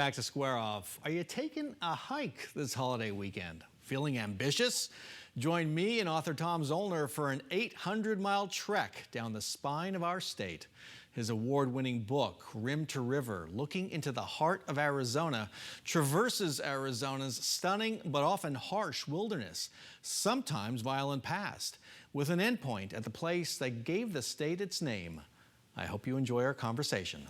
Back to square off. Are you taking a hike this holiday weekend? Feeling ambitious? Join me and author Tom Zoellner for an 800-mile trek down the spine of our state. His award-winning book, Rim to River, looking into the heart of Arizona, traverses Arizona's stunning but often harsh wilderness, sometimes violent past, with an endpoint at the place that gave the state its name. I hope you enjoy our conversation.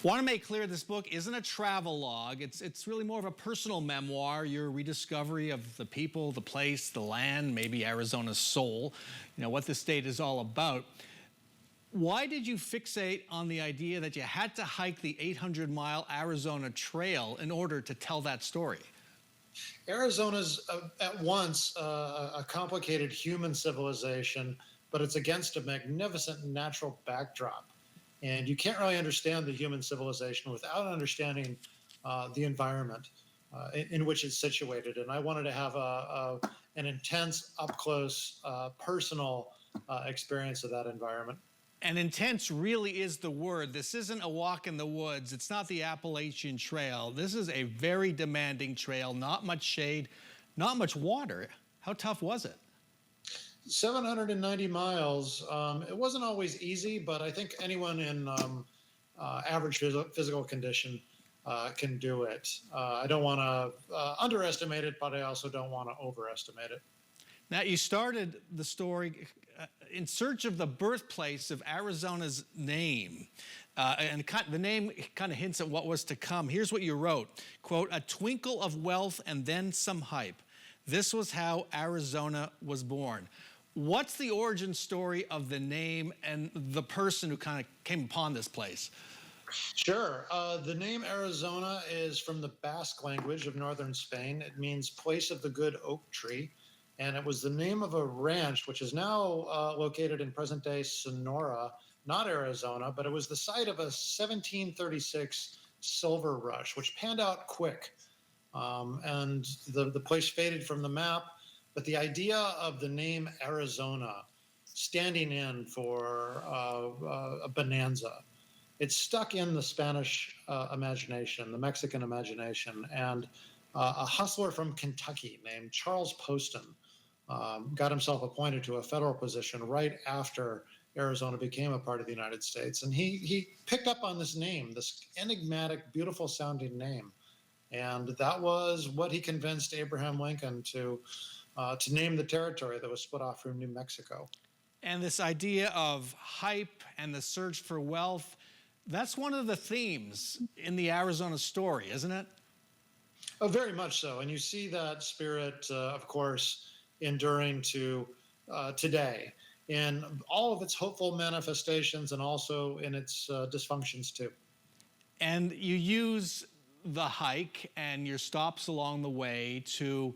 Want to make clear this book isn't a travel log. It's really more of a personal memoir, your rediscovery of the people, the place, the land, maybe Arizona's soul, what the state is all about. Why did you fixate on the idea that you had to hike the 800-mile Arizona Trail in order to tell that story? Arizona's at once a complicated human civilization, but it's against a magnificent natural backdrop. And you can't really understand the human civilization without understanding the environment in which it's situated. And I wanted to have an intense, up-close, personal experience of that environment. And intense really is the word. This isn't a walk in the woods. It's not the Appalachian Trail. This is a very demanding trail, not much shade, not much water. How tough was it? 790 miles. It wasn't always easy, but I think anyone in average physical condition can do it. I don't want to underestimate it, but I also don't want to overestimate it. Now, you started the story in search of the birthplace of Arizona's name. And the name kind of hints at what was to come. Here's what you wrote, quote, "A twinkle of wealth and then some hype. This was how Arizona was born." What's the origin story of the name and the person who kind of came upon this place? Sure. The name Arizona is from the Basque language of northern Spain. It means place of the good oak tree. And it was the name of a ranch, which is now located in present-day Sonora, not Arizona, but it was the site of a 1736 silver rush, which panned out quick. And the place faded from the map. But the idea of the name Arizona standing in for a bonanza, it's stuck in the Spanish imagination, the Mexican imagination. And a hustler from Kentucky named Charles Poston got himself appointed to a federal position right after Arizona became a part of the United States. And he picked up on this name, this enigmatic, beautiful sounding name. And that was what he convinced Abraham Lincoln to name the territory that was split off from New Mexico. And this idea of hype and the search for wealth, that's one of the themes in the Arizona story, isn't it? Oh, very much so. And you see that spirit, of course, enduring to today in all of its hopeful manifestations and also in its dysfunctions too. And you use the hike and your stops along the way to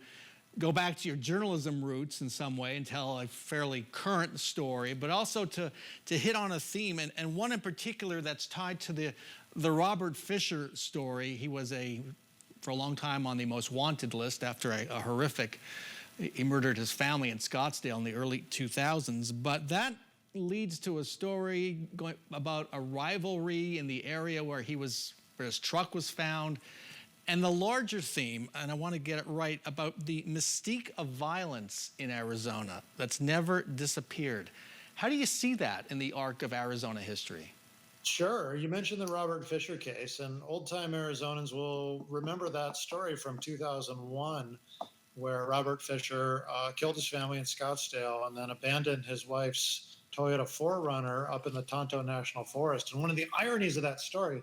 go back to your journalism roots in some way and tell a fairly current story, but also to hit on a theme, and one in particular that's tied to the Robert Fiser story. He was for a long time on the most wanted list after a horrific, he murdered his family in Scottsdale in the early 2000s, but that leads to a story about a rivalry in the area where his truck was found. And the larger theme, and I want to get it right, about the mystique of violence in Arizona that's never disappeared. How do you see that in the arc of Arizona history? Sure. You mentioned the Robert Fiser case, and old-time Arizonans will remember that story from 2001, where Robert Fiser killed his family in Scottsdale and then abandoned his wife's Toyota 4Runner up in the Tonto National Forest. And one of the ironies of that story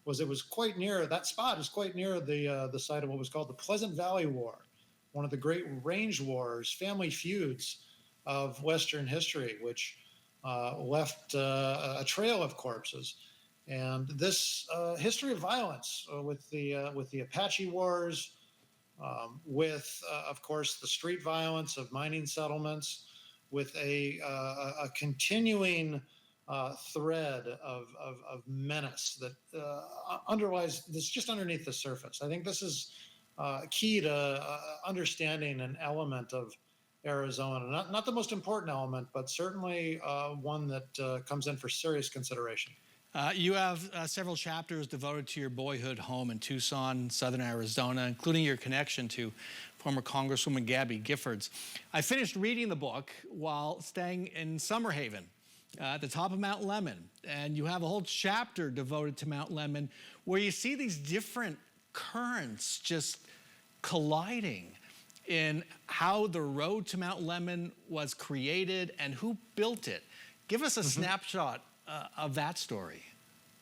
was it was quite near, that spot is quite near the site of what was called the Pleasant Valley War, one of the great range wars, family feuds of Western history, which left a trail of corpses. And this history of violence with the Apache Wars, with, of course, the street violence of mining settlements, with a continuing thread of menace that underlies, that's just underneath the surface. I think this is key to understanding an element of Arizona. Not the most important element, but certainly one that comes in for serious consideration. You have several chapters devoted to your boyhood home in Tucson, southern Arizona, including your connection to former Congresswoman Gabby Giffords. I finished reading the book while staying in Summer Haven at the top of Mount Lemmon. And you have a whole chapter devoted to Mount Lemmon where you see these different currents just colliding in how the road to Mount Lemmon was created and who built it. Give us a snapshot of that story.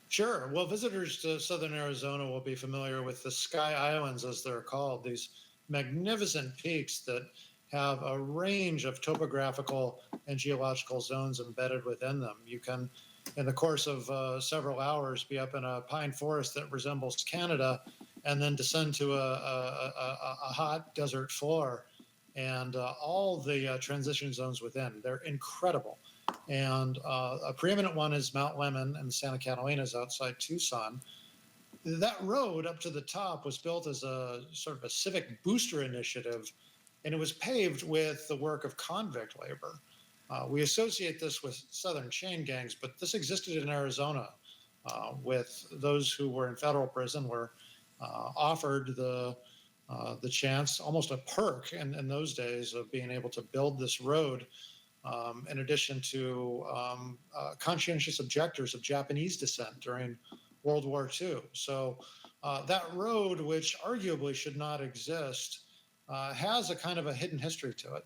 Sure. Well, visitors to southern Arizona will be familiar with the Sky Islands, as they're called, these magnificent peaks that have a range of topographical and geological zones embedded within them. You can, in the course of several hours, be up in a pine forest that resembles Canada and then descend to a hot desert floor and all the transition zones within. They're incredible. And a preeminent one is Mount Lemmon and the Santa Catalinas outside Tucson. That road up to the top was built as a sort of a civic booster initiative, and it was paved with the work of convict labor. We associate this with Southern chain gangs, but this existed in Arizona with those who were in federal prison were offered the chance, almost a perk in those days, of being able to build this road in addition to conscientious objectors of Japanese descent during World War II. So that road, which arguably should not exist, has a kind of a hidden history to it.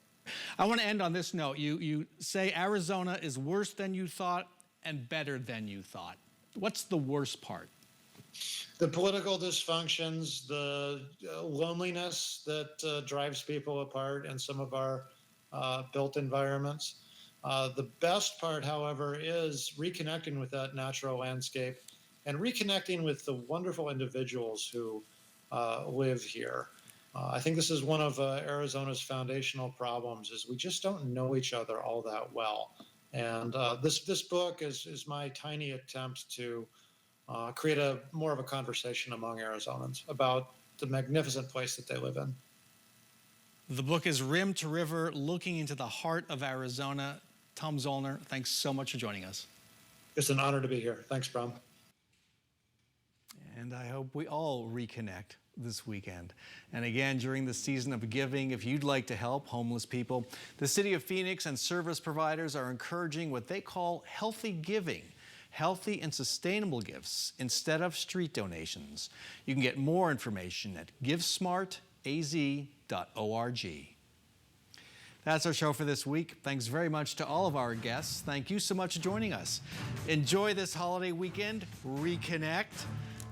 I want to end on this note. You say Arizona is worse than you thought and better than you thought. What's the worst part? The political dysfunctions, the loneliness that drives people apart in some of our built environments. The best part, however, is reconnecting with that natural landscape and reconnecting with the wonderful individuals who live here. I think this is one of Arizona's foundational problems: is we just don't know each other all that well. And this book is my tiny attempt to create more of a conversation among Arizonans about the magnificent place that they live in. The book is Rim to River, Looking into the Heart of Arizona. Tom Zoellner, thanks so much for joining us. It's an honor to be here. Thanks, Brahm. And I hope we all reconnect this weekend. And again, during the season of giving, if you'd like to help homeless people, the City of Phoenix and service providers are encouraging what they call healthy giving, healthy and sustainable gifts instead of street donations. You can get more information at givesmartaz.org. That's our show for this week. Thanks very much to all of our guests. Thank you so much for joining us. Enjoy this holiday weekend, reconnect,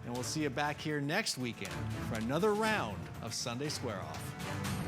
and we'll see you back here next weekend for another round of Sunday Square Off.